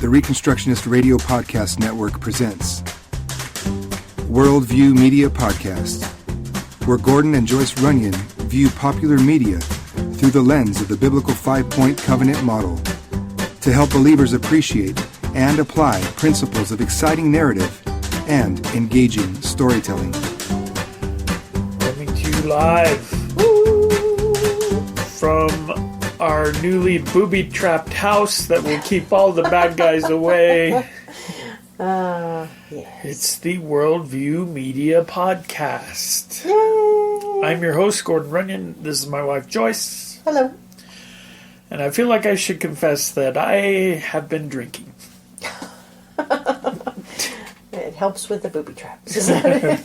the Reconstructionist Radio Podcast Network presents Worldview Media Podcast, where Gordon and Joyce Runyon view popular media through the lens of the biblical five-point covenant model to help believers appreciate and apply principles of exciting narrative and engaging storytelling. Coming to you live from our newly booby-trapped house that will keep all the bad guys away. Yes. It's the Worldview Media Podcast. Yay! I'm your host, Gordon Runyon. This is my wife, Joyce. Hello. And I feel like I should confess that I have been drinking. It helps with the booby traps. Is that it?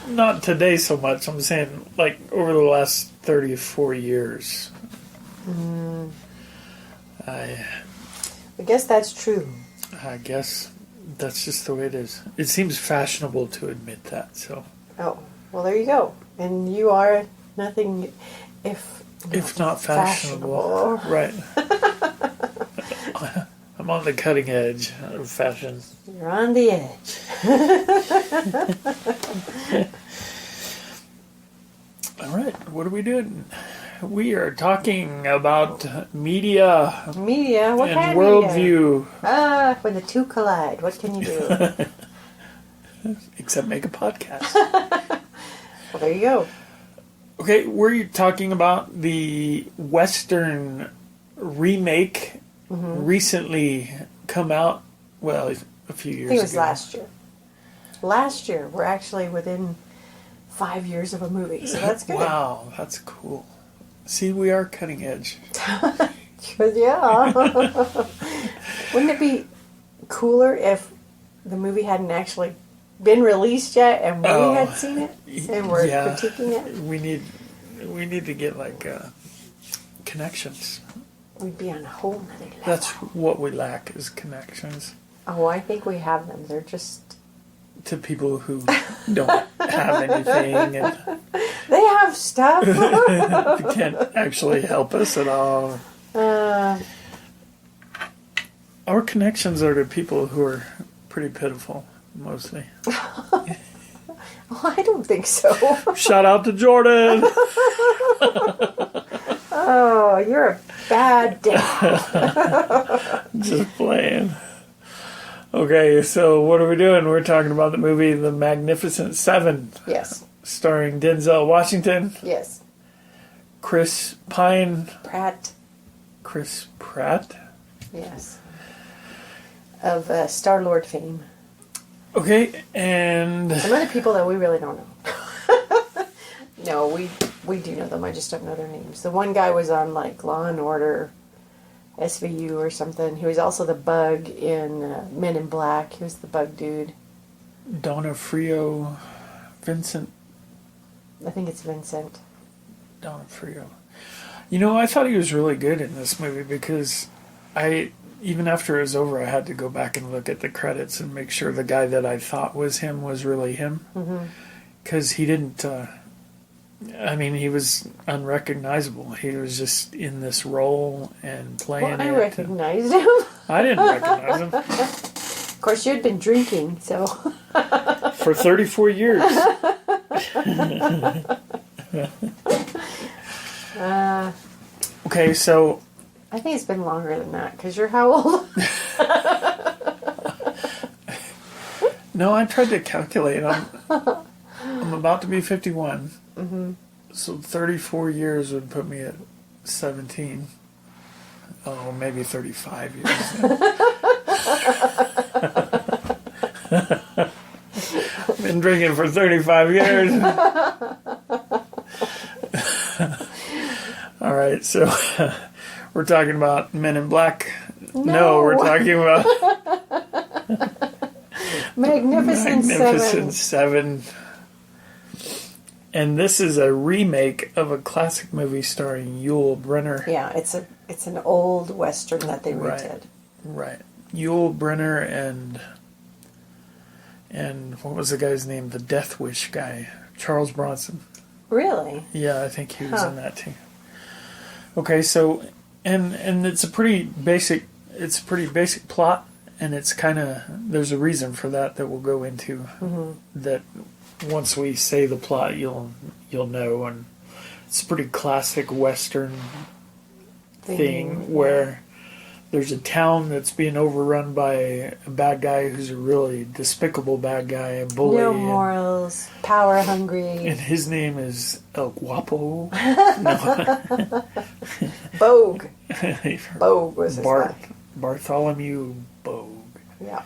Not today so much. I'm saying like over the last 34 years. I guess that's true. I guess that's just the way it is. It seems fashionable to admit that. So. Oh, well, there you go. And you are nothing if not fashionable. Right. I'm on the cutting edge of fashion. You're on the edge. All right, what are we doing? We are talking about media. Media? What and kind of worldview. Media? When the two collide, what can you do? Except make a podcast. Well, there you go. Okay, we're talking about the Western remake recently come out, well, a few years ago. I think it was last year. Last year, we're actually within 5 years of a movie, so that's good. Wow, that's cool. See, we are cutting edge. Yeah. Wouldn't it be cooler if the movie hadn't actually been released yet and we had seen it and we're critiquing it? We need to get like connections. We'd be on a whole nother level. That's what we lack is connections. Oh, I think we have them. They're just... To people who don't have anything and they have stuff. can't actually help us at all. Our connections are to people who are pretty pitiful, mostly. Well, I don't think so. Shout out to Jordan. Oh, you're a bad dad. Just playing. Okay, so what are we doing? We're talking about the movie The Magnificent Seven. Yes. Starring Denzel Washington. Yes. Chris Pratt. Yes. Of Star-Lord fame. Okay, and... Some other people that we really don't know. No, we do know them. I just don't know their names. The one guy was on, like, Law and Order, SVU or something. He was also the bug in Men in Black. He was the bug dude. Vincent. I think it's Vincent. D'Onofrio. You know, I thought he was really good in this movie because even after it was over, I had to go back and look at the credits and make sure the guy that I thought was him was really him. Because he didn't... he was unrecognizable. He was just in this role and playing it. I recognized him. I didn't recognize him. Of course, you had been drinking, so... For 34 years. Okay, so... I think it's been longer than that, because you're how old? No, I tried to calculate. I'm about to be 51. So 34 years would put me at 17. Oh, maybe 35 years. Been drinking for 35 years. All right, so we're talking about Men in Black. No, we're talking about Magnificent Seven. And this is a remake of a classic movie starring Yul Brynner. Yeah, it's an old Western that they redid. Right. Yul Brynner and what was the guy's name? The Death Wish guy. Charles Bronson. Really? Yeah, I think he was in that too. Okay, so and it's a pretty basic it's a pretty basic plot, and it's kind of, there's a reason for that we'll go into. That once we say the plot, you'll know, and it's a pretty classic Western thing where there's a town that's being overrun by a bad guy who's a really despicable bad guy, a bully. No morals, power hungry. And his name is El Guapo. Bogue. Bogue was his name. Bartholomew Bogue. Yeah.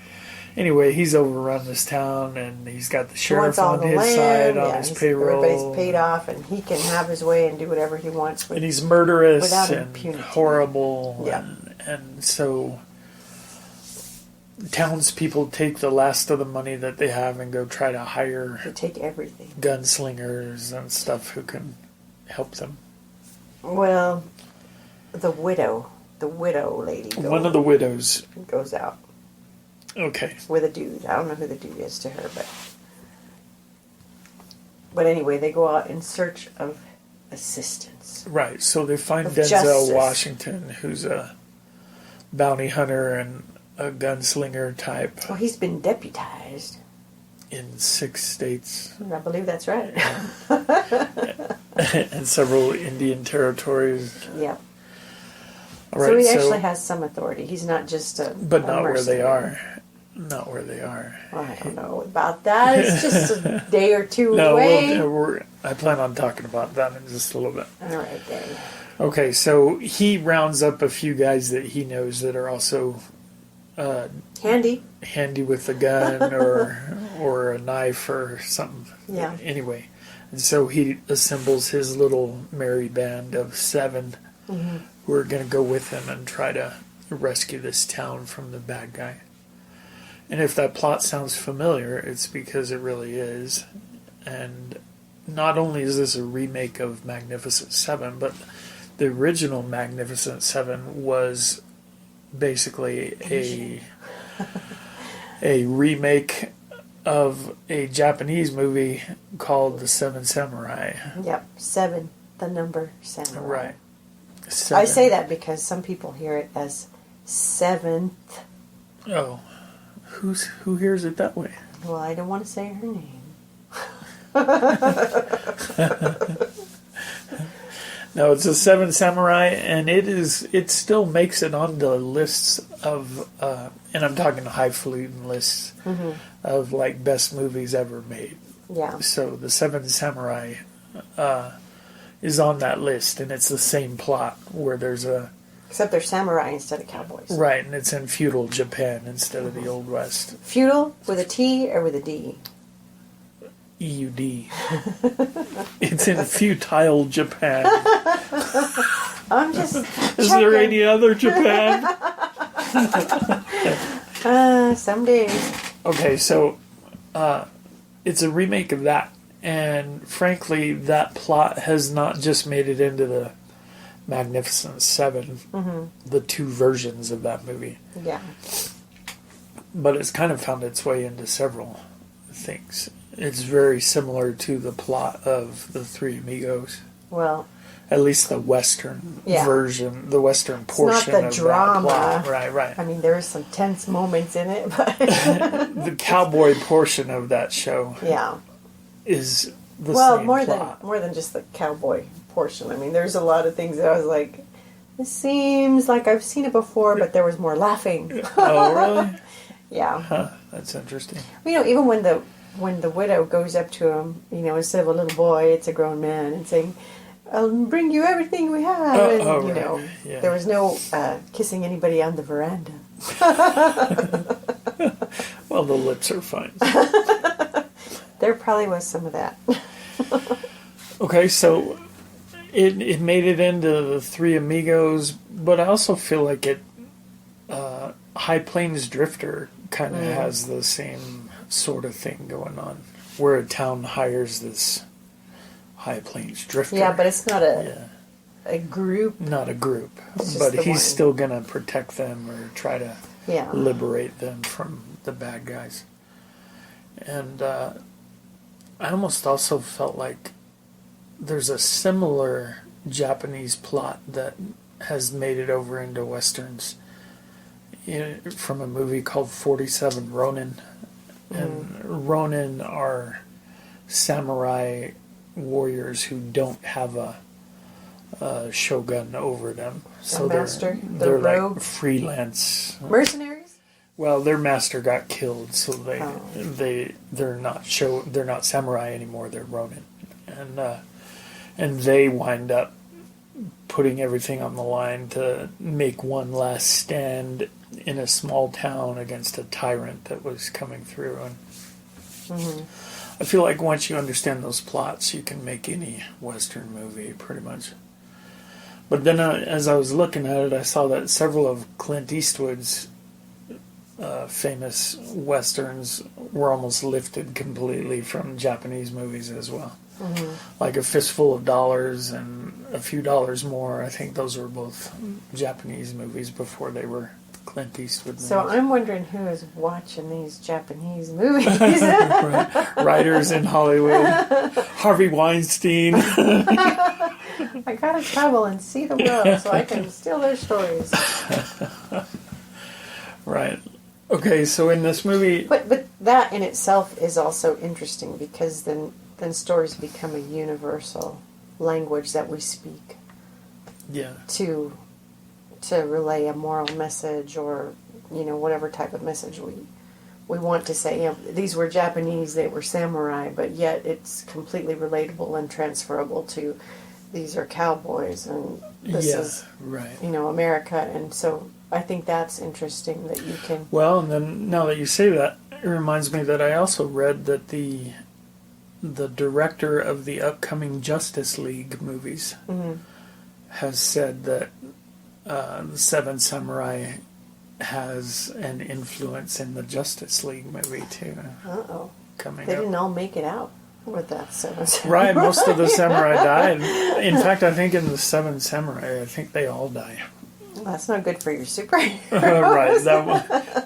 Anyway, he's overrun this town, and he's got the He sheriff wants all on the his land. side, on his payroll. Everybody's paid off, and he can have his way and do whatever he wants. And he's murderous without and impunity. horrible. Yeah. And so townspeople take the last of the money that they have and go try to hire They take everything. gunslingers and stuff who can help them. Well, the widow lady One of the widows. goes out Okay. with a dude. I don't know who the dude is to her, but anyway, they go out in search of assistance. Right. So they find Of Denzel justice. Washington, who's a bounty hunter and a gunslinger type Well, he's been deputized. in 6 states I believe that's right. and several Indian territories. Yeah. All right, So he actually has some authority. He's not just a but not where they mercenary. are. Not where they are. Well, I don't know about that. It's just a day or two No, away. I plan on talking about that in just a little bit. All right, then. Okay, so he rounds up a few guys that he knows that are also Handy. handy with a gun or a knife or something. Yeah. Anyway, and so he assembles his little merry band of 7 who are going to go with him and try to rescue this town from the bad guy. And if that plot sounds familiar, it's because it really is. And not only is this a remake of Magnificent Seven, but the original Magnificent Seven was basically a remake of a Japanese movie called The Seven Samurai. Yep. 7, the number samurai. Right. I 7. say that because some people hear it as 7th. Oh, who hears it that way? Well, I don't want to say her name. No, it's a 7 Samurai, and it still makes it on the lists of, and I'm talking highfalutin lists of like best movies ever made. Yeah. So the 7 Samurai is on that list, and it's the same plot where there's a Except they're samurai instead of cowboys. right, and it's in feudal Japan instead of the Old West. Feudal with a T or with a D? EUD. It's in futile Japan. I'm just Is there any other Japan? some days. Okay, so it's a remake of that, and frankly, that plot has not just made it into the Magnificent Seven, the 2 versions of that movie, Yeah. but it's kind of found its way into several things. It's very similar to the plot of The Three Amigos, Well, at least the Western Yeah. version, the Western it's portion not the of drama. that plot. Right. I mean, there are some tense moments in it, but The cowboy portion of that show yeah. is the Well, same more plot. than just the cowboy portion. I mean, there's a lot of things that I was like, this seems like I've seen it before, but there was more laughing. Oh, really? Yeah. Huh, that's interesting. You know, even when the widow goes up to him, you know, instead of a little boy, it's a grown man, and saying, "I'll bring you everything we have." And, you right. know, Yeah. there was no kissing anybody on the veranda. Well, the lips are fine. There probably was some of that. Okay, so it made it into the Three Amigos, but I also feel like it High Plains Drifter kind of has the same sort of thing going on, where a town hires this High Plains Drifter. Yeah, but it's not a group. Not a group, It's just but the he's one. still going to protect them or try to Yeah. liberate them from the bad guys. And I almost also felt like there's a similar Japanese plot that has made it over into Westerns. from a movie called 47 Ronin. And Ronin are samurai warriors who don't have a shogun over them. So master? They're rogue? like freelance. Mercenaries? Well, their master got killed, so they're not samurai anymore. They're Ronin, and they wind up putting everything on the line to make one last stand in a small town against a tyrant that was coming through. And I feel like once you understand those plots, you can make any Western movie pretty much. But then as I was looking at it, I saw that several of Clint Eastwood's famous Westerns were almost lifted completely from Japanese movies as well. Like A Fistful of Dollars and A Few Dollars More. I think those were both Japanese movies before they were Clint Eastwood movies. So I'm wondering who is watching these Japanese movies. Right. Writers in Hollywood. Harvey Weinstein. I gotta travel and see the world so I can steal their stories. Right. Okay, so in this movie... But that in itself is also interesting because then stories become a universal language that we speak. Yeah. To relay a moral message or, whatever type of message we want to say. These were Japanese, they were samurai, but yet it's completely relatable and transferable to these are cowboys and this is, right. America. And so I think that's interesting that you can... Well, and then now that you say that, it reminds me that I also read that the director of the upcoming Justice League movies has said that the Seven Samurai has an influence in the Justice League movie too. Uh-oh. Coming They up. didn't all make it out with that Seven Samurai. Right, most of the samurai died. In fact, I think in the Seven Samurai, I think they all die. Well, that's not good for your superheroes. Right,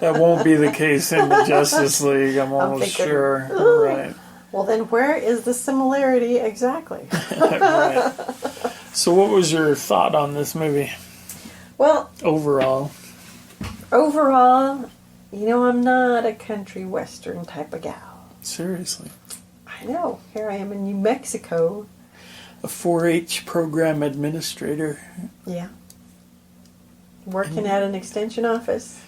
that won't be the case in the Justice League, I'm almost sure. Right. Well, then where is the similarity exactly? Right. So what was your thought on this movie? Well, overall, I'm not a country western type of gal. Seriously. I know. Here I am in New Mexico. A 4-H program administrator. Yeah. Working at an extension office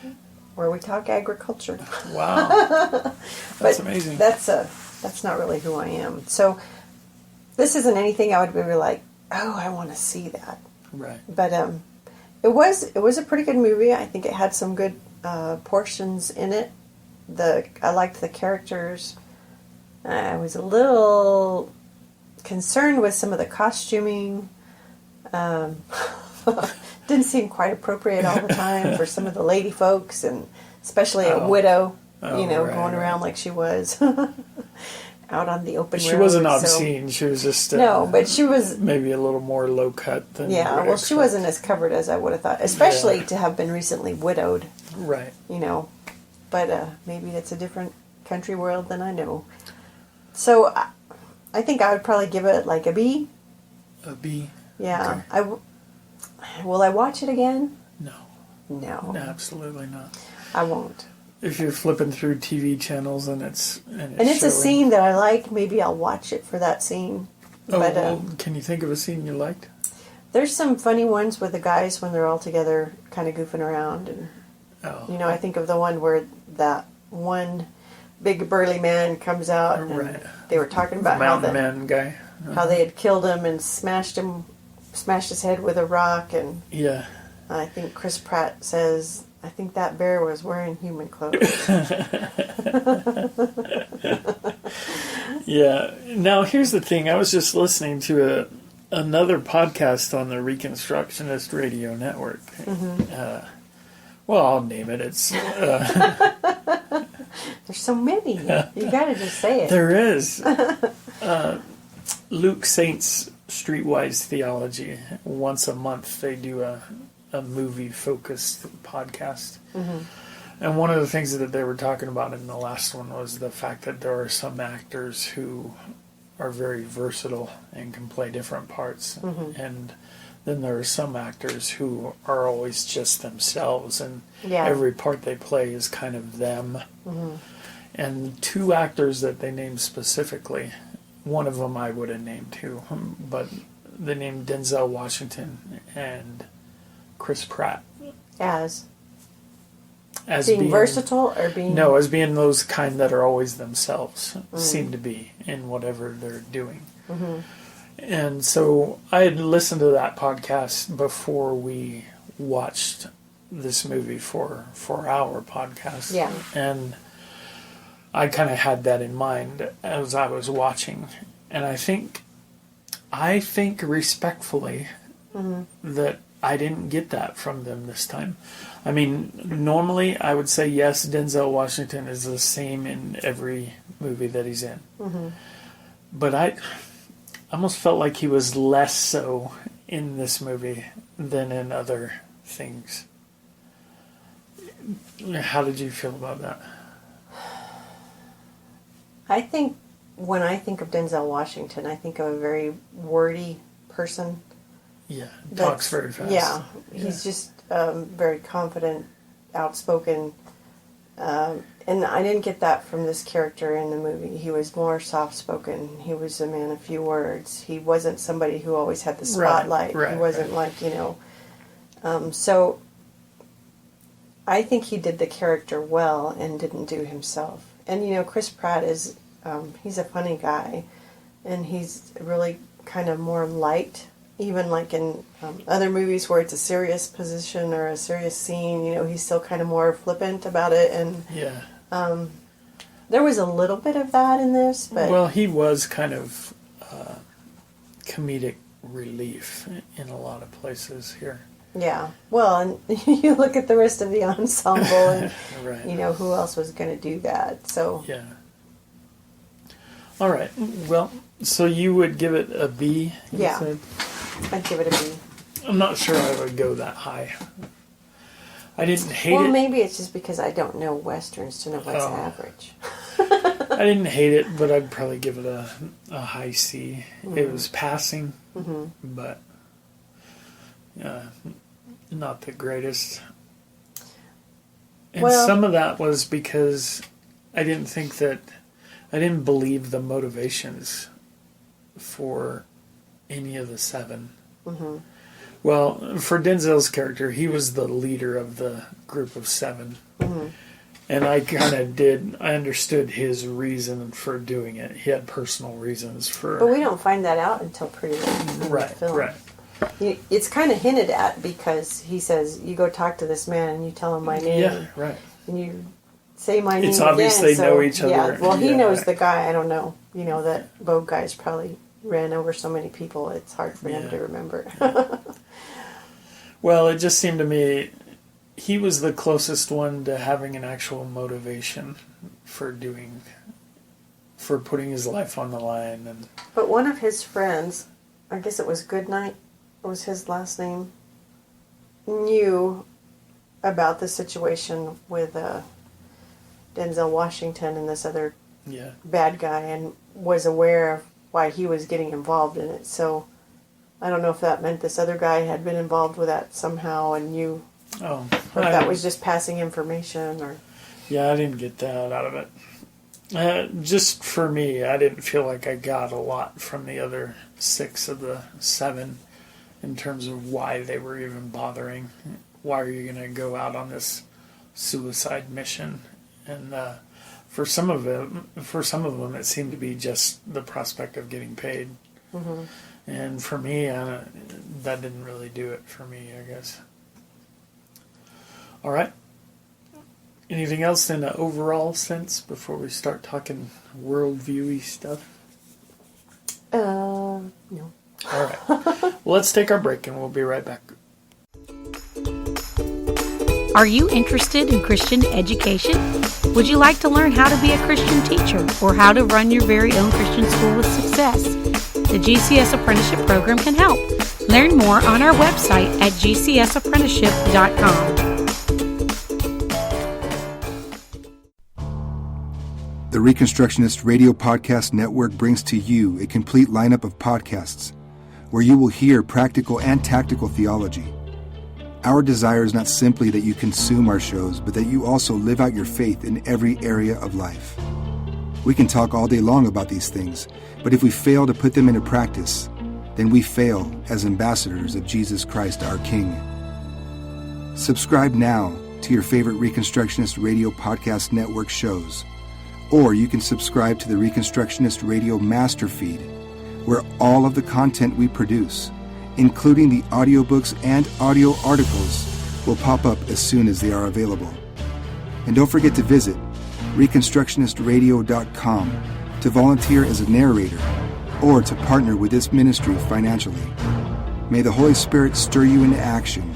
where we talk agriculture. Wow. That's amazing. That's not really who I am. So this isn't anything I would be like, oh, I want to see that. Right. But it was a pretty good movie. I think it had some good portions in it. I liked the characters. I was a little concerned with some of the costuming. Didn't seem quite appropriate all the time for some of the lady folks, and especially a widow, going around like she was out on the open road. She wasn't obscene. She was just no, but she was maybe a little more low cut than she wasn't as covered as I would have thought, especially to have been recently widowed. Right. But maybe it's a different country world than I know. So I think I would probably give it like a B. A B. Yeah. Okay. Will I watch it again? No, absolutely not. I won't. If you're flipping through TV channels and it's a scene that I like, maybe I'll watch it for that scene. Oh, well, can you think of a scene you liked? There's some funny ones with the guys when they're all together, kind of goofing around, and I think of the one where that one big burly man comes out, and they were talking about Mountain Man guy, how they had killed him and smashed his head with a rock, and I think Chris Pratt says, I think that bear was wearing human clothes. Yeah. Now, here's the thing. I was just listening to another podcast on the Reconstructionist Radio Network. Well, I'll name it. It's there's so many. You got to just say it. There is. Luke Saint's Streetwise Theology. Once a month, they do a movie-focused podcast. And one of the things that they were talking about in the last one was the fact that there are some actors who are very versatile and can play different parts. And then there are some actors who are always just themselves, and Yeah. every part they play is kind of them. Mm-hmm. And two actors that they named specifically, one of them I would have named too, but they named Denzel Washington and Chris Pratt. As Being versatile or being... No, as being those kind that are always themselves, seem to be in whatever they're doing. Mm-hmm. And so I had listened to that podcast before we watched this movie for our podcast. Yeah. And I kind of had that in mind as I was watching. And I think respectfully that I didn't get that from them this time. I mean, normally I would say yes, Denzel Washington is the same in every movie that he's in. Mm-hmm. But I almost felt like he was less so in this movie than in other things. How did you feel about that? I think when I think of Denzel Washington, I think of a very wordy person. Yeah, talks very fast. Yeah, he's just very confident, outspoken. And I didn't get that from this character in the movie. He was more soft-spoken. He was a man of few words. He wasn't somebody who always had the spotlight. Right, he wasn't like, so I think he did the character well and didn't do himself. And, Chris Pratt is, he's a funny guy. And he's really kind of more light, even like in other movies where it's a serious position or a serious scene, he's still kind of more flippant about it. And yeah. There was a little bit of that in this, but... Well, he was kind of comedic relief in a lot of places here. Yeah. Well, and you look at the rest of the ensemble and, right. Who else was going to do that, so... Yeah. All right. Well, so you would give it a B? Yeah. Said? I'd give it a B. I'm not sure I would go that high. I didn't hate it. Well, maybe it's just because I don't know Westerns to know what's average. I didn't hate it, but I'd probably give it a high C. It was passing, but not the greatest. And some of that was because I didn't believe the motivations for any of the seven. Mm-hmm. Well, for Denzel's character, he was the leader of the group of seven. Mm-hmm. And I understood his reason for doing it. He had personal reasons for... But we don't find that out until pretty late in the film. Right. It's kind of hinted at because he says, you go talk to this man and you tell him my name. Yeah, right. And you say my name It's obvious again. they know each other. Yeah, well, he knows right. the guy. I don't know. That Vogue guy's probably ran over so many people, it's hard for him to remember. Well, it just seemed to me he was the closest one to having an actual motivation for putting his life on the line. But one of his friends, I guess it was Goodnight, was his last name, knew about the situation with Denzel Washington and this other bad guy and was aware of why he was getting involved in it. So I don't know if that meant this other guy had been involved with that somehow and knew, or if that was just passing information. Or yeah, I didn't get that out of it. Just for me, I didn't feel like I got a lot from the other 6 of the 7 in terms of why they were even bothering. Why are you going to go out on this suicide mission? And for some of them, it seemed to be just the prospect of getting paid. Mm-hmm. And for me, that didn't really do it for me, I guess. All right. Anything else in an overall sense before we start talking worldviewy stuff? No. All right. Well, let's take our break and we'll be right back. Are you interested in Christian education? Would you like to learn how to be a Christian teacher or how to run your very own Christian school with success? The GCS Apprenticeship Program can help. Learn more on our website at gcsapprenticeship.com. The Reconstructionist Radio Podcast Network brings to you a complete lineup of podcasts where you will hear practical and tactical theology. Our desire is not simply that you consume our shows, but that you also live out your faith in every area of life. We can talk all day long about these things, but if we fail to put them into practice, then we fail as ambassadors of Jesus Christ our King. Subscribe now to your favorite Reconstructionist Radio Podcast Network shows, or you can subscribe to the Reconstructionist Radio Master Feed, where all of the content we produce, including the audiobooks and audio articles, will pop up as soon as they are available. And don't forget to visit reconstructionistradio.com to volunteer as a narrator or to partner with this ministry financially. May the Holy Spirit stir you into action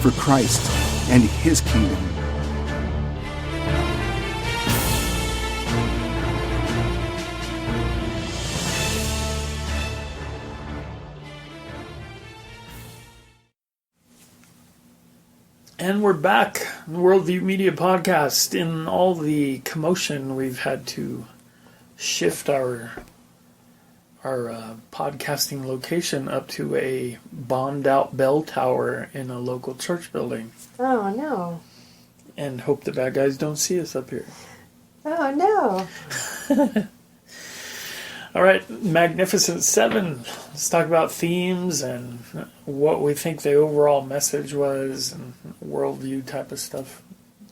for Christ and His kingdom. And we're back, the Worldview Media Podcast. In all the commotion, we've had to shift our podcasting location up to a bombed-out bell tower in a local church building. Oh, no. And hope the bad guys don't see us up here. Oh, no. All right, Magnificent Seven. Let's talk about themes and what we think the overall message was and worldview type of stuff.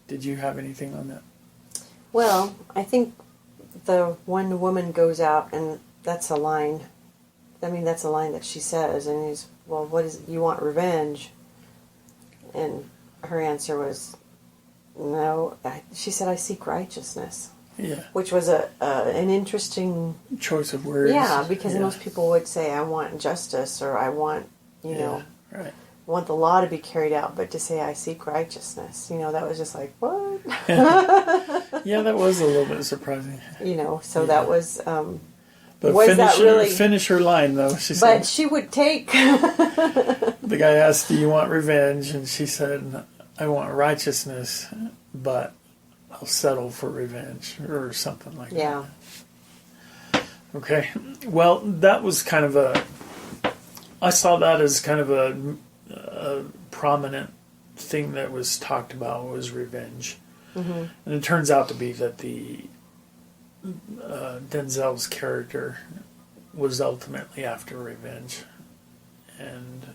Did you have anything on that? Well, I think the one woman goes out, and that's a line. I mean, that's a line that she says, and he's, well, what is it? You want revenge? And her answer was, no. She said, I seek righteousness. Yeah. Which was an interesting choice of words. Yeah, because most people would say, I want justice, or I want, right. I want the law to be carried out, but to say I seek righteousness, that was just like, what? Yeah, that was a little bit surprising. So that was, but finish her line, though. She said, but she would take... The guy asked, do you want revenge? And she said, I want righteousness, but I'll settle for revenge, or something like that. Yeah. Okay. Well, that was kind of I saw that as kind of a prominent thing that was talked about was revenge. Mm-hmm. And it turns out to be that the Denzel's character was ultimately after revenge. And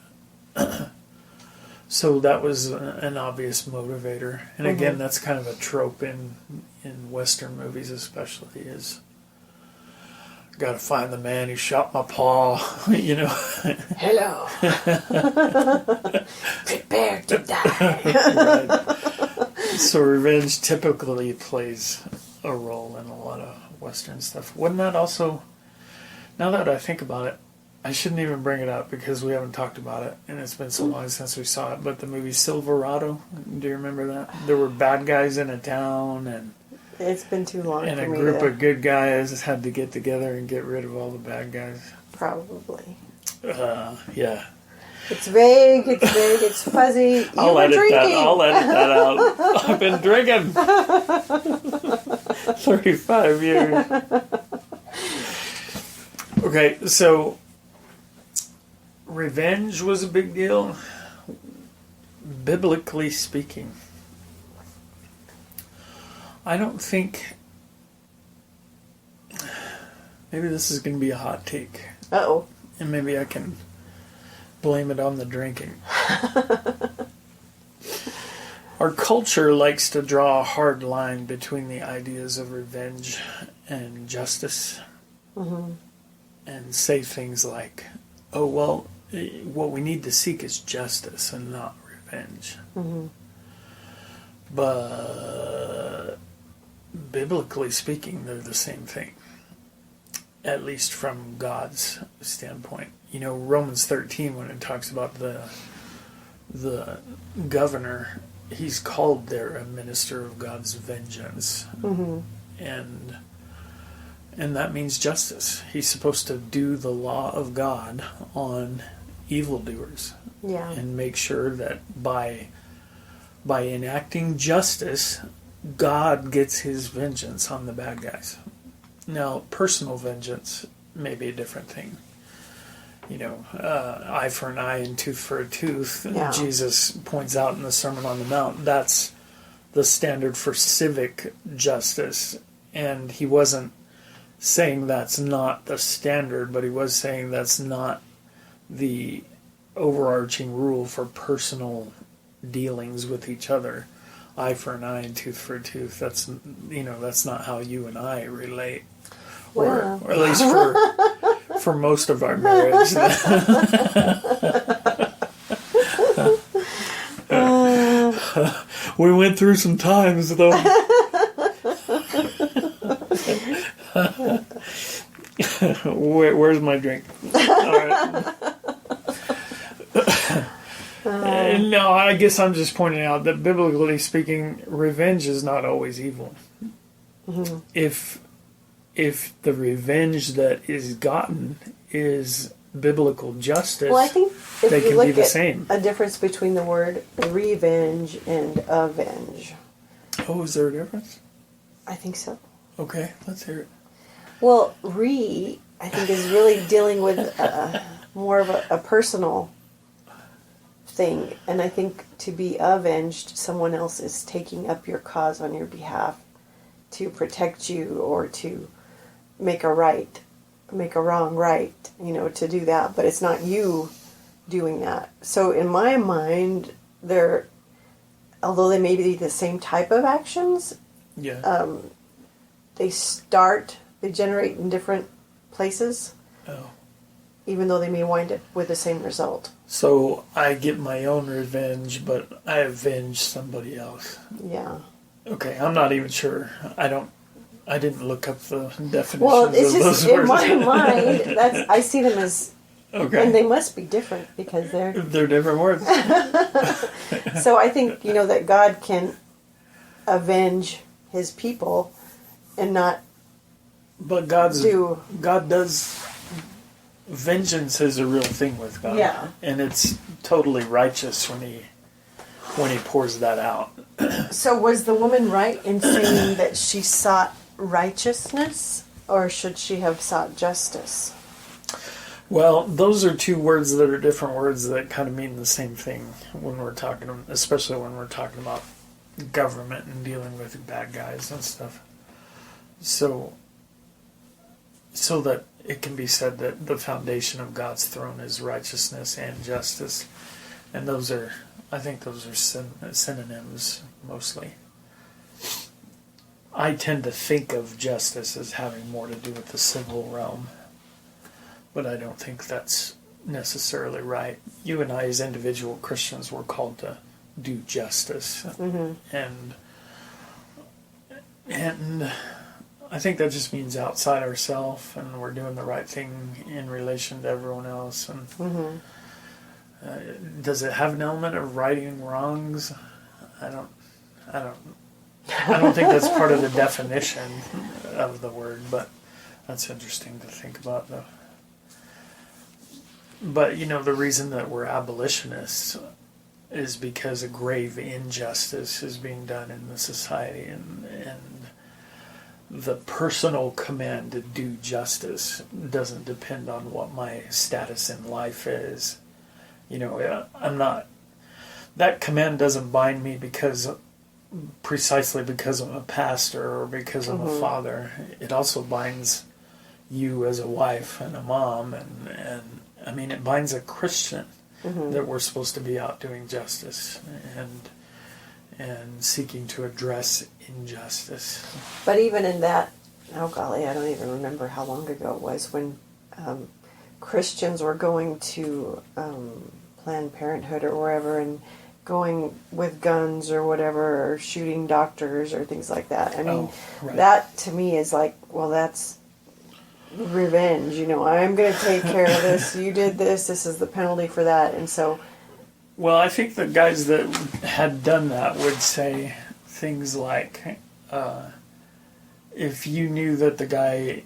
so that was an obvious motivator. And again, that's kind of a trope in Western movies especially, is got to find the man who shot my paw, Hello. Prepare to die. Right. So revenge typically plays a role in a lot of Western stuff. Wasn't that also, now that I think about it, I shouldn't even bring it up because we haven't talked about it, and it's been so long since we saw it, but the movie Silverado, do you remember that? There were bad guys in a town, and it's been too long and for me a group of good guys had to get together and get rid of all the bad guys. Probably. Yeah. It's vague, it's fuzzy. I'll edit that out. I've been drinking 35 years. Okay, so revenge was a big deal, biblically speaking. I don't think... Maybe this is going to be a hot take. Uh-oh. And maybe I can blame it on the drinking. Our culture likes to draw a hard line between the ideas of revenge and justice. Mm-hmm. And say things like, oh, well, what we need to seek is justice and not revenge. Mm-hmm. But biblically speaking, they're the same thing, at least from God's standpoint. Romans 13, when it talks about the governor, he's called there a minister of God's vengeance. Mm-hmm. And that means justice. He's supposed to do the law of God on evildoers. Yeah. And make sure that by enacting justice, God gets his vengeance on the bad guys. Now, personal vengeance may be a different thing. eye for an eye and tooth for a tooth. Yeah. Jesus points out in the Sermon on the Mount, that's the standard for civic justice. And he wasn't saying that's not the standard, but he was saying that's not the overarching rule for personal dealings with each other. Eye for an eye and tooth for a tooth. That's not how you and I relate, Well. or at least for most of our marriage. We went through some times though. Where's my drink? All right. No, I guess I'm just pointing out that biblically speaking, revenge is not always evil. Mm-hmm. If the revenge that is gotten is biblical justice, Well, I think if they you can look be the at same. a difference between the word revenge and avenge, Oh, is there a difference? I think so. Okay, let's hear it. Well, I think is really dealing with more of a personal thing, and I think to be avenged, someone else is taking up your cause on your behalf to protect you or to make a wrong right, to do that, but it's not you doing that. So in my mind, although they may be the same type of actions, Yeah. they generate in different places, Oh. even though they may wind up with the same result. So I get my own revenge, but I avenge somebody else. Yeah. Okay, I'm not even sure. I didn't look up the definitions Well, it's of just those words. in my mind. I see them as, Okay. and they must be different because they're. They're different words. So I think that God can avenge His people, and not But God does. Vengeance is a real thing with God. Yeah. And it's totally righteous when he pours that out. So was the woman right in saying that she sought righteousness, or should she have sought justice? Well, those are two words that are different words that kind of mean the same thing when we're talking, especially when we're talking about government and dealing with bad guys and stuff. So that it can be said that the foundation of God's throne is righteousness and justice. And I think those are synonyms mostly. I tend to think of justice as having more to do with the civil realm, but I don't think that's necessarily right. You and I, as individual Christians, were called to do justice, and I think that just means outside ourselves, and we're doing the right thing in relation to everyone else. And does it have an element of righting wrongs? I don't think that's part of the definition of the word, but that's interesting to think about, though. But, the reason that we're abolitionists is because a grave injustice is being done in the society, and the personal command to do justice doesn't depend on what my status in life is. That command doesn't bind me precisely because I'm a pastor or because I'm a father. It also binds you as a wife and a mom, and I mean, it binds a Christian that we're supposed to be out doing justice and seeking to address injustice. But even in that, oh golly, I don't even remember how long ago it was when Christians were going to Planned Parenthood or wherever and going with guns or whatever, or shooting doctors or things like that. I mean, that to me is like, well, that's revenge. I'm going to take care of this. You did this. This is the penalty for that. And so... Well, I think the guys that had done that would say things like, if you knew that the guy,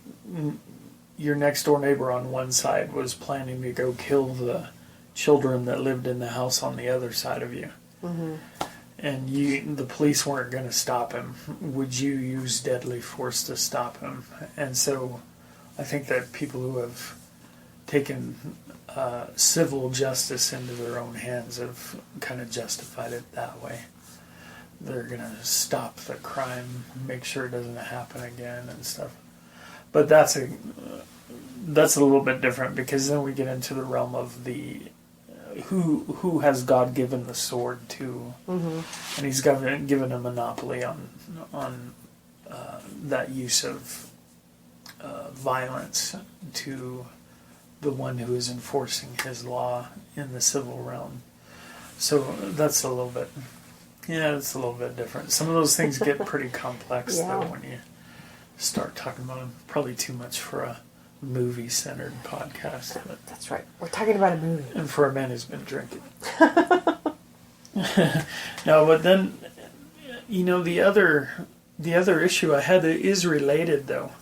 your next door neighbor on one side, was planning to go kill the children that lived in the house on the other side of you, and the police weren't going to stop him, would you use deadly force to stop him? And so I think that people who have taken civil justice into their own hands have kind of justified it that way. They're going to stop the crime, make sure it doesn't happen again and stuff. But that's a little bit different, because then we get into the realm of the who has God given the sword to, and He's given a monopoly on that use of violence to the one who is enforcing His law in the civil realm. So that's a little bit, it's a little bit different. Some of those things get pretty complex though when you start talking about them. Probably too much for a movie-centered podcast. But that's right. We're talking about a movie. And for a man who's been drinking. No, but then, the other issue I had that is related though,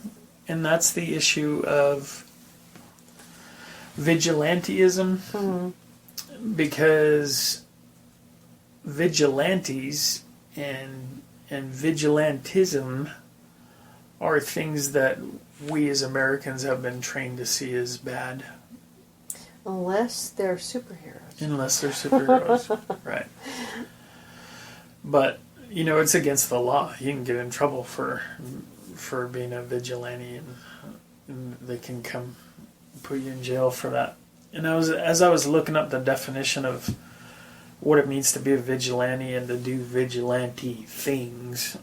and that's the issue of vigilantism, because vigilantes and vigilantism are things that we as Americans have been trained to see as bad. Unless they're superheroes. Right. But, it's against the law. You can get in trouble for being a vigilante, and they can come put you in jail for that. And as I was looking up the definition of what it means to be a vigilante and to do vigilante things.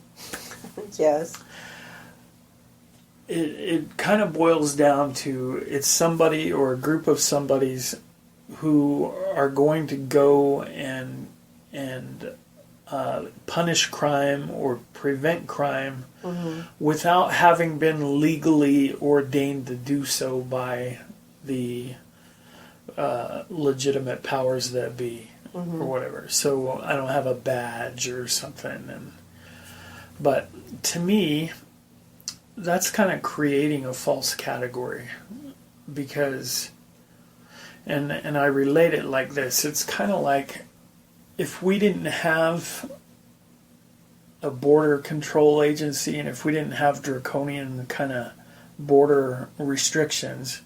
Yes. It kind of boils down to, it's somebody or a group of somebodies who are going to go and punish crime or prevent crime without having been legally ordained to do so by the legitimate powers that be, or whatever. So I don't have a badge or something. But to me, that's kind of creating a false category, because, and I relate it like this. It's kind of like if we didn't have a border control agency, and if we didn't have draconian kind of border restrictions,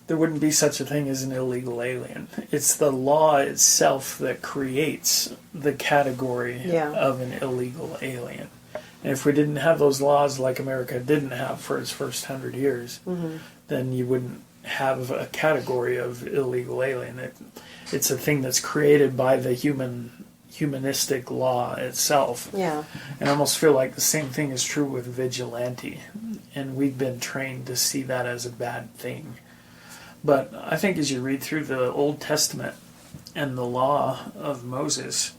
there wouldn't be such a thing as an illegal alien. It's the law itself that creates the category of an illegal alien. And if we didn't have those laws like America didn't have for its first 100 years, then you wouldn't have a category of illegal alien. It's a thing that's created by the humanistic law itself. Yeah. And I almost feel like the same thing is true with vigilante. And we've been trained to see that as a bad thing. But I think as you read through the Old Testament and the law of Moses,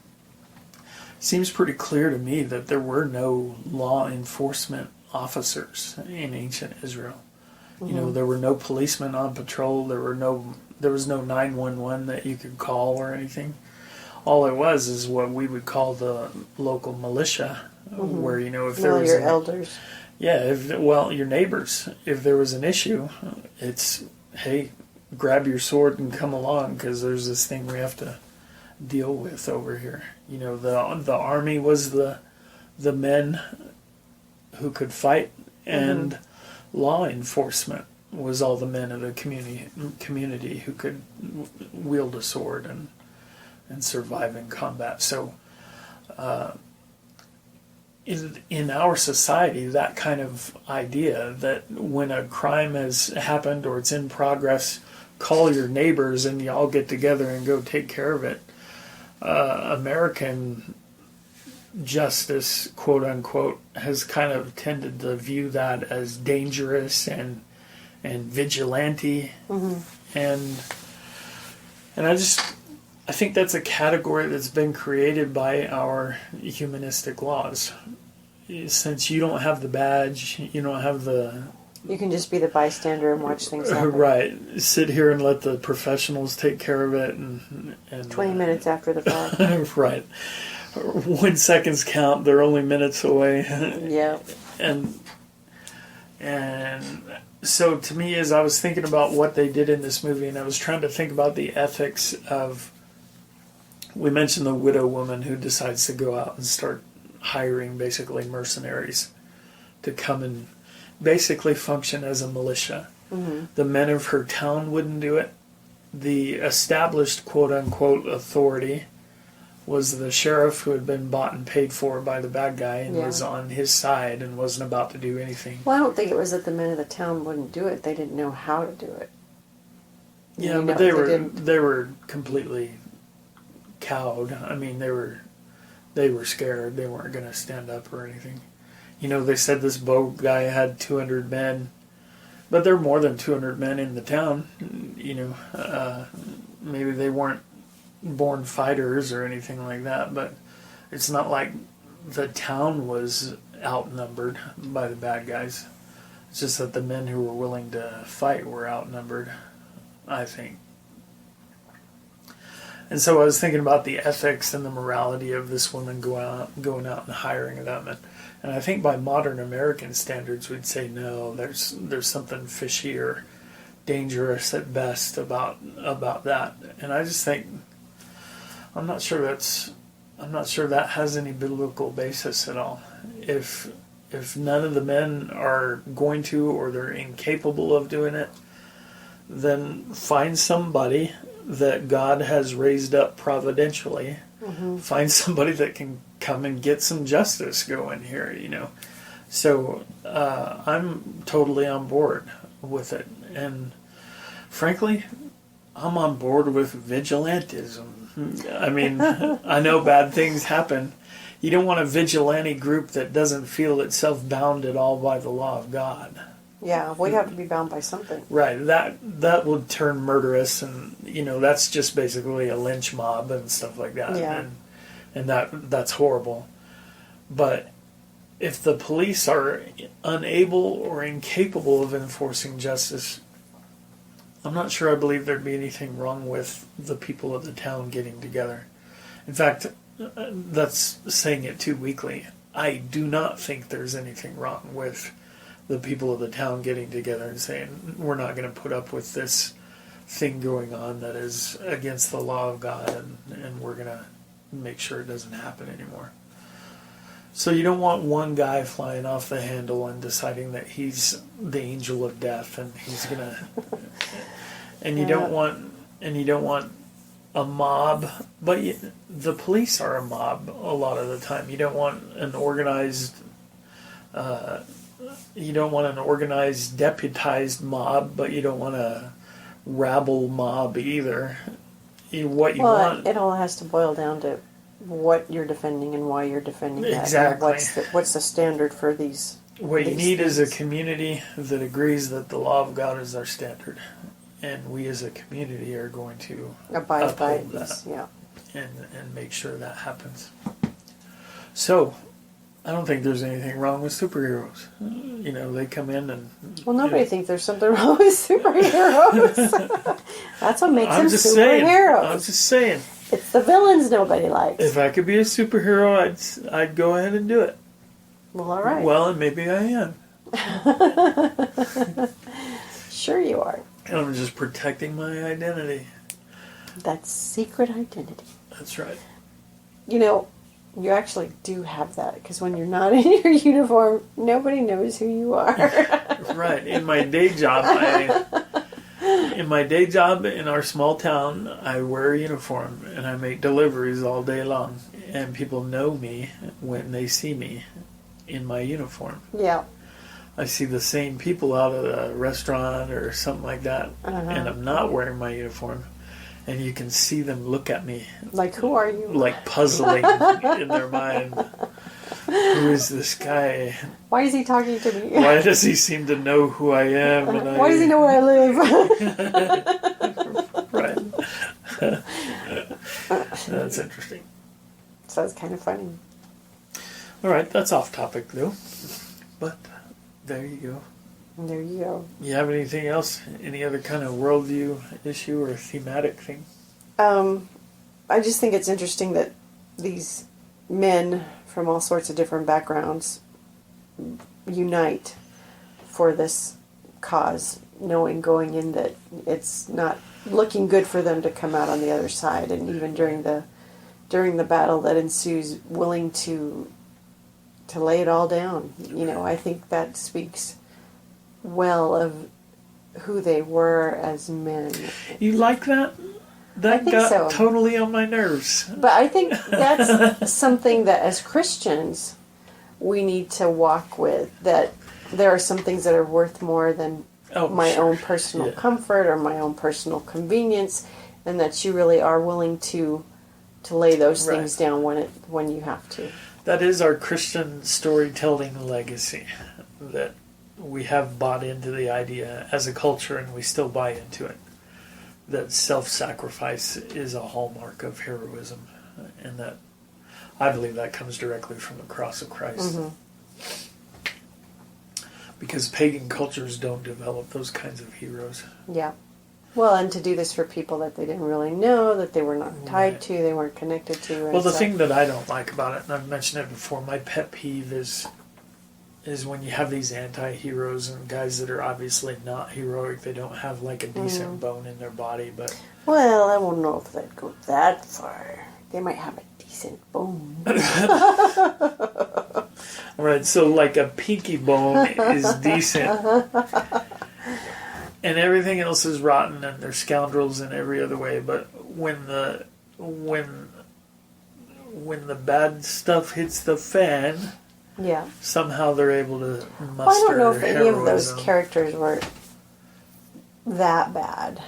seems pretty clear to me that there were no law enforcement officers in ancient Israel. There were no policemen on patrol. There was no 911 that you could call or anything. All it was is what we would call the local militia, where if there was your elders. Yeah, your neighbors. If there was an issue, it's, hey, grab your sword and come along, because there's this thing we have to deal with over here. The army was the men who could fight, and law enforcement was all the men of the community who could wield a sword and survive in combat. So in our society, that kind of idea that when a crime has happened or it's in progress, call your neighbors and you all get together and go take care of it. American justice, quote unquote, has kind of tended to view that as dangerous and vigilante, and I think that's a category that's been created by our humanistic laws. Since you don't have the badge, you don't have the... You can just be the bystander and watch things happen. Right. Sit here and let the professionals take care of it. And 20 minutes after the fact. Right. When seconds count, they're only minutes away. Yeah. And so to me, as I was thinking about what they did in this movie, and I was trying to think about the ethics of... We mentioned the widow woman who decides to go out and start hiring basically mercenaries to come and basically function as a militia. The men of her town wouldn't do it. the established quote-unquote authority was the sheriff who had been bought and paid for by the bad guy and was on his side and wasn't about to do anything. Well, I don't think it was that the men of the town wouldn't do it. They didn't know how to do it. Yeah, but they were completely cowed. I mean, they were scared. They weren't going to stand up or anything. You know, they said this Bo guy had 200 men, but there are more than 200 men in the town. You know, maybe they weren't born fighters or anything like that, but it's not like the town was outnumbered by the bad guys. It's just that the men who were willing to fight were outnumbered, I think. And so I was thinking about the ethics and the morality of this woman going out and hiring them, and I think by modern American standards we'd say no, there's something fishy or dangerous at best about that. And I just think I'm not sure that has any biblical basis at all. If none of the men are going to, or they're incapable of doing it, then find somebody that God has raised up providentially. Mm-hmm. Find somebody that can come and get some justice going here, you know. So I'm totally on board with it. And frankly, I'm on board with vigilantism. I mean, I know bad things happen. You don't want a vigilante group that doesn't feel itself bound at all by the law of God. Yeah, we have to be bound by something. Right, that would turn murderous, and you know that's just basically a lynch mob and stuff like that. Yeah. And that's horrible. But if the police are unable or incapable of enforcing justice, I'm not sure I believe there'd be anything wrong with the people of the town getting together. In fact, that's saying it too weakly. I do not think there's anything wrong with the people of the town getting together and saying, we're not going to put up with this thing going on that is against the law of God, and we're going to make sure it doesn't happen anymore. So you don't want one guy flying off the handle and deciding that he's the angel of death and he's going to... And you don't want a mob, but the police are a mob a lot of the time. You don't want an organized... you don't want an organized, deputized mob, but you don't want a rabble mob either. It all has to boil down to what you're defending and why you're defending that. Exactly. What's the standard for these? What you need is a community that agrees that the law of God is our standard, and we as a community are going to abide by that, yeah, and make sure that happens. So, I don't think there's anything wrong with superheroes. You know, they come in and... Well, nobody thinks there's something wrong with superheroes. That's what makes them superheroes. I'm just saying. It's the villains nobody likes. If I could be a superhero, I'd go ahead and do it. Well, all right. Well, and maybe I am. Sure you are. And I'm just protecting my identity. That secret identity. That's right. You know, you actually do have that, because when you're not in your uniform, nobody knows who you are. Right. In my day job, in our small town, I wear a uniform and I make deliveries all day long, and people know me when they see me in my uniform. Yeah. I see the same people out at a restaurant or something like that, and I'm not wearing my uniform. And you can see them look at me. Like, who are you? Like puzzling in their mind. Who is this guy? Why is he talking to me? Why does he seem to know who I am? And why does he know where I live? Right. That's interesting. So that's kind of funny. All right, that's off topic though. But there you go. There you go. You have anything else? Any other kind of worldview issue or thematic thing? I just think it's interesting that these men from all sorts of different backgrounds unite for this cause, knowing going in that it's not looking good for them to come out on the other side, and even during the battle that ensues, willing to lay it all down. You know, I think that speaks well of who they were as men. You like that? That think got so. totally on my nerves. But I think that's something that as Christians we need to walk with, that there are some things that are worth more than my own personal comfort or my own personal convenience, and that you really are willing to lay those things down when you have to. That is our Christian storytelling legacy, that we have bought into the idea as a culture, and we still buy into it, that self-sacrifice is a hallmark of heroism, and that I believe that comes directly from the cross of Christ. Mm-hmm. Because pagan cultures don't develop those kinds of heroes. Yeah. Well, and to do this for people that they didn't really know, that they were not tied to, they weren't connected to. Well, the thing that I don't like about it, and I've mentioned it before, my pet peeve is when you have these anti-heroes and guys that are obviously not heroic. They don't have like a decent bone in their body, but... Well, I don't know if they'd go that far. They might have a decent bone. Right, so like a pinky bone is decent. And everything else is rotten, and they're scoundrels in every other way. But when the bad stuff hits the fan, somehow they're able to muster Well, I don't know if heroism. any of those characters were that bad.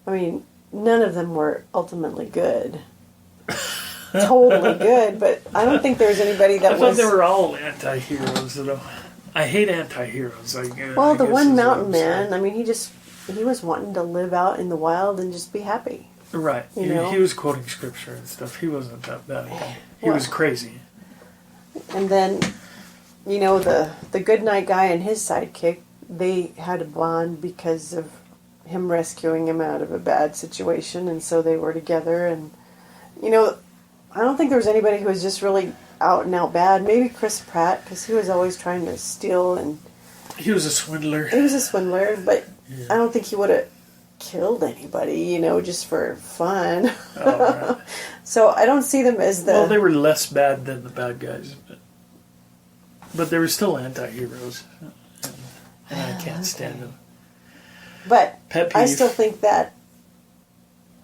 I mean, none of them were ultimately good. Totally good, but I don't think there was anybody that I thought they were all anti-heroes. I hate anti-heroes. Well, the one mountain man, I mean, he was wanting to live out in the wild and just be happy. Right. You know? He was quoting scripture and stuff. He wasn't that bad guy. He was crazy. And then, you know, the good night guy and his sidekick, they had a bond because of him rescuing him out of a bad situation, and so they were together. And, you know, I don't think there was anybody who was just really out and out bad. Maybe Chris Pratt, because he was always trying to steal, and he was a swindler. He was a swindler, but I don't think he would have killed anybody, you know, just for fun. Oh, right. So I don't see them as Well, they were less bad than the bad guys, but they were still anti-heroes, and I can't stand them. But Pet peeve. I still think that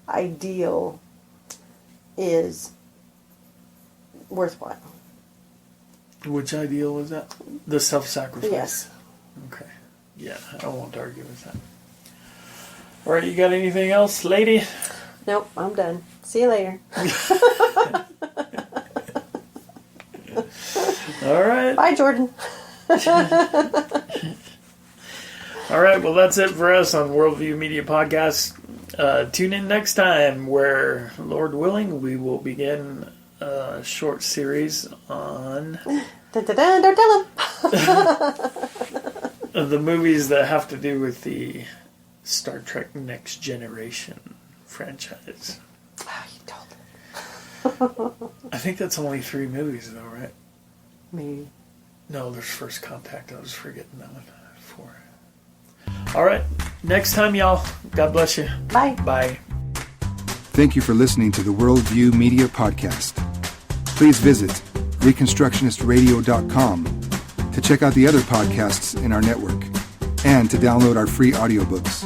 ideal is worthwhile. Which ideal was that? The self-sacrifice? Yes. Okay. Yeah, I won't argue with that. All right, you got anything else, lady? Nope, I'm done. See you later. All right. Bye, Jordan. All right, well, that's it for us on Worldview Media Podcast. Tune in next time where, Lord willing, we will begin a short series on Dun, dun, dun, don't tell him. the movies that have to do with the Star Trek Next Generation franchise. Oh, you told him. I think that's only 3 movies, though, right? Maybe. No, there's First Contact. I was forgetting that one. 4. All right. Next time, y'all. God bless you. Bye. Bye. Thank you for listening to the Worldview Media Podcast. Please visit reconstructionistradio.com to check out the other podcasts in our network and to download our free audiobooks.